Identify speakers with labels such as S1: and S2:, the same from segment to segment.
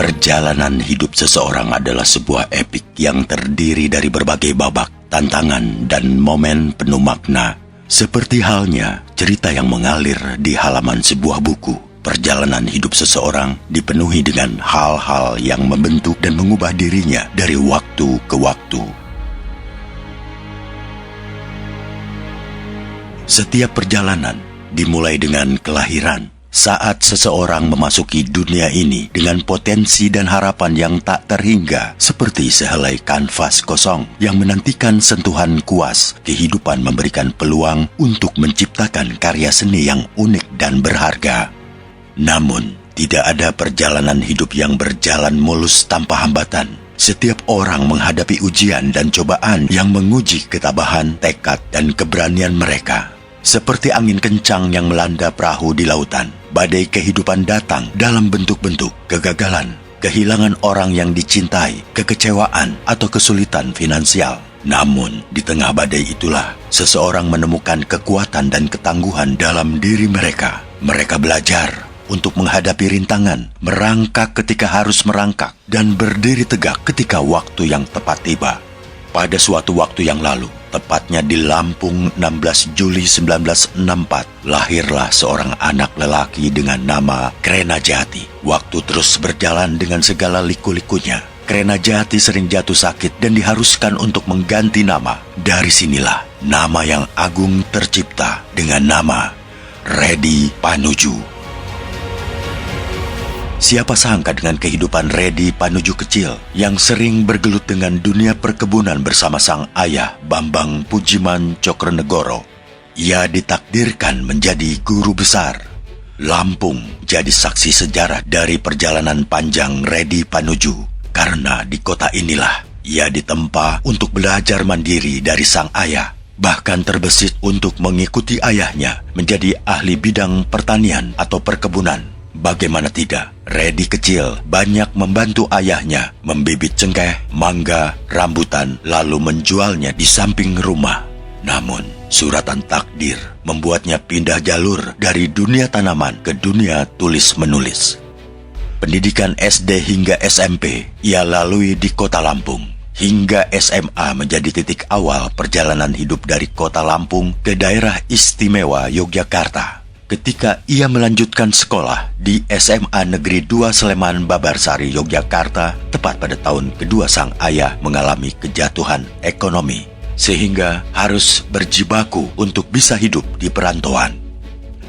S1: Perjalanan hidup seseorang adalah sebuah epik yang terdiri dari berbagai babak, tantangan, dan momen penuh makna. Seperti halnya cerita yang mengalir di halaman sebuah buku, perjalanan hidup seseorang dipenuhi dengan hal-hal yang membentuk dan mengubah dirinya dari waktu ke waktu. Setiap perjalanan dimulai dengan kelahiran. Saat seseorang memasuki dunia ini dengan potensi dan harapan yang tak terhingga, seperti sehelai kanvas kosong yang menantikan sentuhan kuas, kehidupan memberikan peluang untuk menciptakan karya seni yang unik dan berharga. Namun, tidak ada perjalanan hidup yang berjalan mulus tanpa hambatan. Setiap orang menghadapi ujian dan cobaan yang menguji ketabahan, tekad, dan keberanian mereka. Seperti angin kencang yang melanda perahu di lautan, badai kehidupan datang dalam bentuk-bentuk kegagalan, kehilangan orang yang dicintai, kekecewaan, atau kesulitan finansial. Namun, di tengah badai itulah, seseorang menemukan kekuatan dan ketangguhan dalam diri mereka. Mereka belajar untuk menghadapi rintangan, merangkak ketika harus merangkak, dan berdiri tegak ketika waktu yang tepat tiba. Pada suatu waktu yang lalu, tepatnya di Lampung 16 Juli 1964, lahirlah seorang anak lelaki dengan nama Krena Jati. Waktu terus berjalan dengan segala liku-likunya. Krena Jati sering jatuh sakit dan diharuskan untuk mengganti nama. Dari sinilah nama yang agung tercipta dengan nama Redi Panuju. Siapa sangka dengan kehidupan Redi Panuju kecil yang sering bergelut dengan dunia perkebunan bersama sang ayah Bambang Pujiman Cokronegoro, ia ditakdirkan menjadi guru besar. Lampung jadi saksi sejarah dari perjalanan panjang Redi Panuju, karena di kota inilah ia ditempa untuk belajar mandiri dari sang ayah, bahkan terbesit untuk mengikuti ayahnya menjadi ahli bidang pertanian atau perkebunan. Bagaimana tidak, Redi kecil banyak membantu ayahnya membibit cengkeh, mangga, rambutan, lalu menjualnya di samping rumah. Namun, suratan takdir membuatnya pindah jalur dari dunia tanaman ke dunia tulis-menulis. Pendidikan SD hingga SMP ia lalui di kota Lampung. Hingga SMA menjadi titik awal perjalanan hidup dari kota Lampung ke daerah istimewa Yogyakarta. Ketika ia melanjutkan sekolah di SMA Negeri 2 Sleman Babarsari, Yogyakarta, tepat pada tahun kedua sang ayah mengalami kejatuhan ekonomi, sehingga harus berjibaku untuk bisa hidup di perantauan.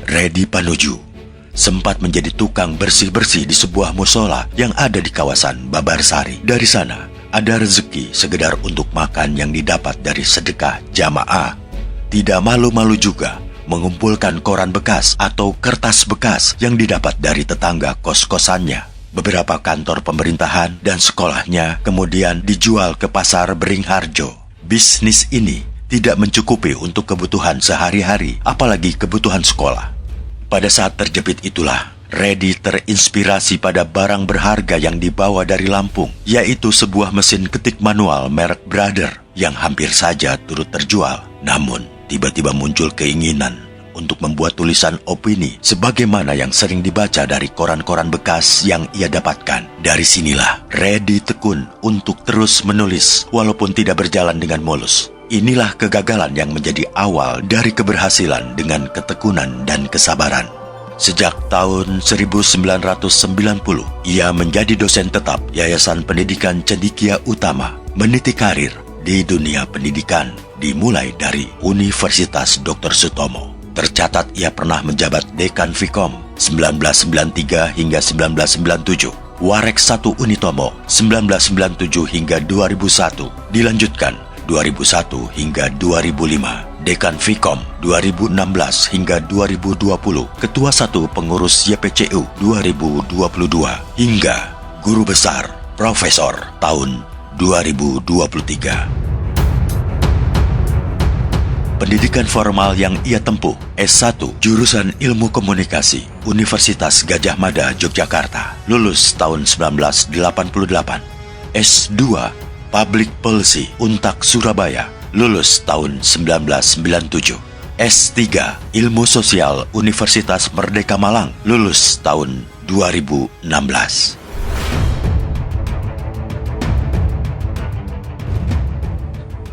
S1: Redi Panuju sempat menjadi tukang bersih-bersih di sebuah musola yang ada di kawasan Babarsari. Dari sana, ada rezeki sekedar untuk makan yang didapat dari sedekah jamaah. Tidak malu-malu juga mengumpulkan koran bekas atau kertas bekas yang didapat dari tetangga kos-kosannya. Beberapa kantor pemerintahan dan sekolahnya kemudian dijual ke pasar Beringharjo. Bisnis ini tidak mencukupi untuk kebutuhan sehari-hari, apalagi kebutuhan sekolah. Pada saat terjepit itulah, Redi terinspirasi pada barang berharga yang dibawa dari Lampung, yaitu sebuah mesin ketik manual merek Brother yang hampir saja turut terjual. Namun, tiba-tiba muncul keinginan untuk membuat tulisan opini sebagaimana yang sering dibaca dari koran-koran bekas yang ia dapatkan. Dari sinilah Redi tekun untuk terus menulis walaupun tidak berjalan dengan mulus. Inilah kegagalan yang menjadi awal dari keberhasilan dengan ketekunan dan kesabaran. Sejak tahun 1990, ia menjadi dosen tetap Yayasan Pendidikan Cendekia Utama, meniti karir di dunia pendidikan dimulai dari Universitas Dr. Sutomo. Tercatat ia pernah menjabat Dekan Vkom 1993 hingga 1997, Warek 1 Unitomo 1997 hingga 2001, dilanjutkan 2001 hingga 2005, Dekan Vkom 2016 hingga 2020, Ketua 1 Pengurus YPCU 2022, hingga Guru Besar Profesor tahun 2023. Pendidikan formal yang ia tempuh, S1, jurusan Ilmu Komunikasi, Universitas Gadjah Mada, Yogyakarta, lulus tahun 1988. S2, Public Policy, Untak Surabaya, lulus tahun 1997. S3, Ilmu Sosial, Universitas Merdeka Malang, lulus tahun 2016.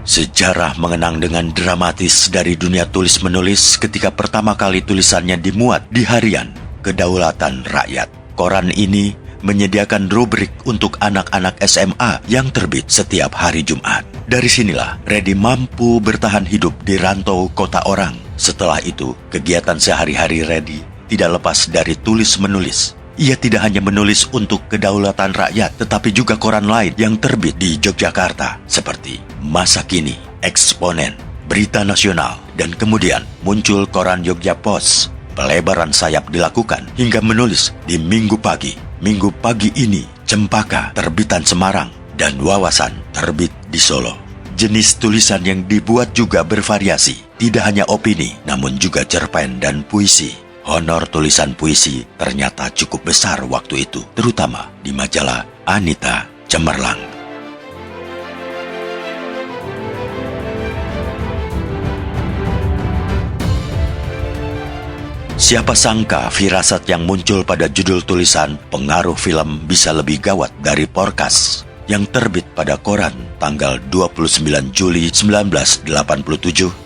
S1: Sejarah mengenang dengan dramatis dari dunia tulis-menulis ketika pertama kali tulisannya dimuat di harian Kedaulatan Rakyat. Koran ini menyediakan rubrik untuk anak-anak SMA yang terbit setiap hari Jumat. Dari sinilah Reddy mampu bertahan hidup di rantau kota orang. Setelah itu, kegiatan sehari-hari Reddy tidak lepas dari tulis-menulis. Ia tidak hanya menulis untuk Kedaulatan Rakyat, tetapi juga koran lain yang terbit di Yogyakarta, seperti Masa Kini, Eksponen, Berita Nasional, dan kemudian muncul koran Yogya Post. Pelebaran sayap dilakukan hingga menulis di Minggu Pagi. Minggu Pagi ini, Cempaka, terbitan Semarang, dan Wawasan, terbit di Solo. Jenis tulisan yang dibuat juga bervariasi, tidak hanya opini, namun juga cerpen dan puisi. Honor tulisan puisi ternyata cukup besar waktu itu, terutama di majalah Anita Cemerlang. Siapa sangka firasat yang muncul pada judul tulisan pengaruh film bisa lebih gawat dari Porkas yang terbit pada koran tanggal 29 Juli 1987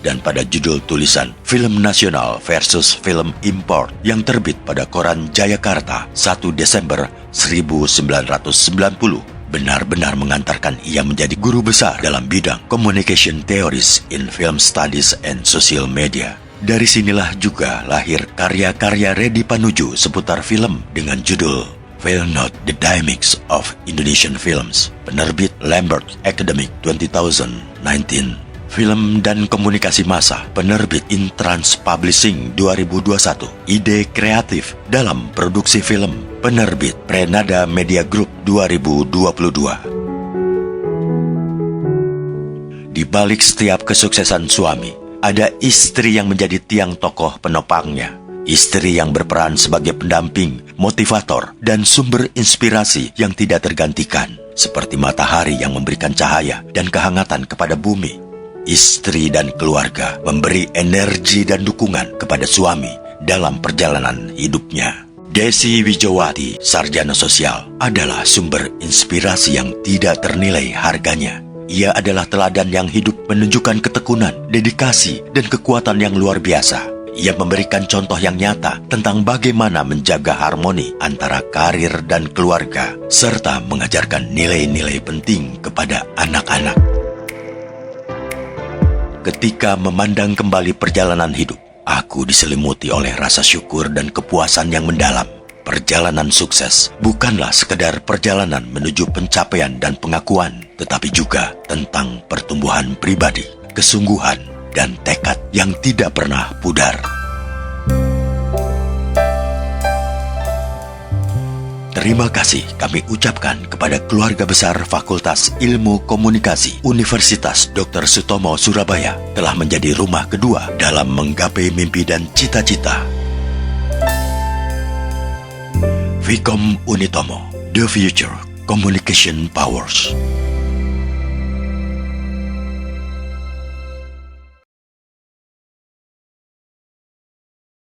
S1: dan pada judul tulisan Film Nasional versus Film Import yang terbit pada koran Jayakarta 1 Desember 1990 benar-benar mengantarkan ia menjadi guru besar dalam bidang Communication Theories in Film Studies and Social Media. Dari sinilah juga lahir karya-karya Reddy Panuju seputar film dengan judul Filmnote: The Dynamics of Indonesian Films, penerbit Lambert Academic 2019. Film dan Komunikasi Massa, penerbit Intrans Publishing 2021. Ide kreatif dalam produksi film, penerbit Prenada Media Group 2022. Di balik setiap kesuksesan suami, ada istri yang menjadi tiang tokoh penopangnya. Istri yang berperan sebagai pendamping, motivator, dan sumber inspirasi yang tidak tergantikan. Seperti matahari yang memberikan cahaya dan kehangatan kepada bumi. Istri dan keluarga memberi energi dan dukungan kepada suami dalam perjalanan hidupnya. Desi Wijowati, sarjana sosial, adalah sumber inspirasi yang tidak ternilai harganya. Ia adalah teladan yang hidup menunjukkan ketekunan, dedikasi, dan kekuatan yang luar biasa. Ia memberikan contoh yang nyata tentang bagaimana menjaga harmoni antara karir dan keluarga, serta mengajarkan nilai-nilai penting kepada anak-anak. Ketika memandang kembali perjalanan hidup, aku diselimuti oleh rasa syukur dan kepuasan yang mendalam. Perjalanan sukses bukanlah sekedar perjalanan menuju pencapaian dan pengakuan, tetapi juga tentang pertumbuhan pribadi, kesungguhan, dan tekad yang tidak pernah pudar. Terima kasih kami ucapkan kepada keluarga besar Fakultas Ilmu Komunikasi Universitas Dr. Sutomo Surabaya telah menjadi rumah kedua dalam menggapai mimpi dan cita-cita. Vkom Unitomo, The Future Communication Powers.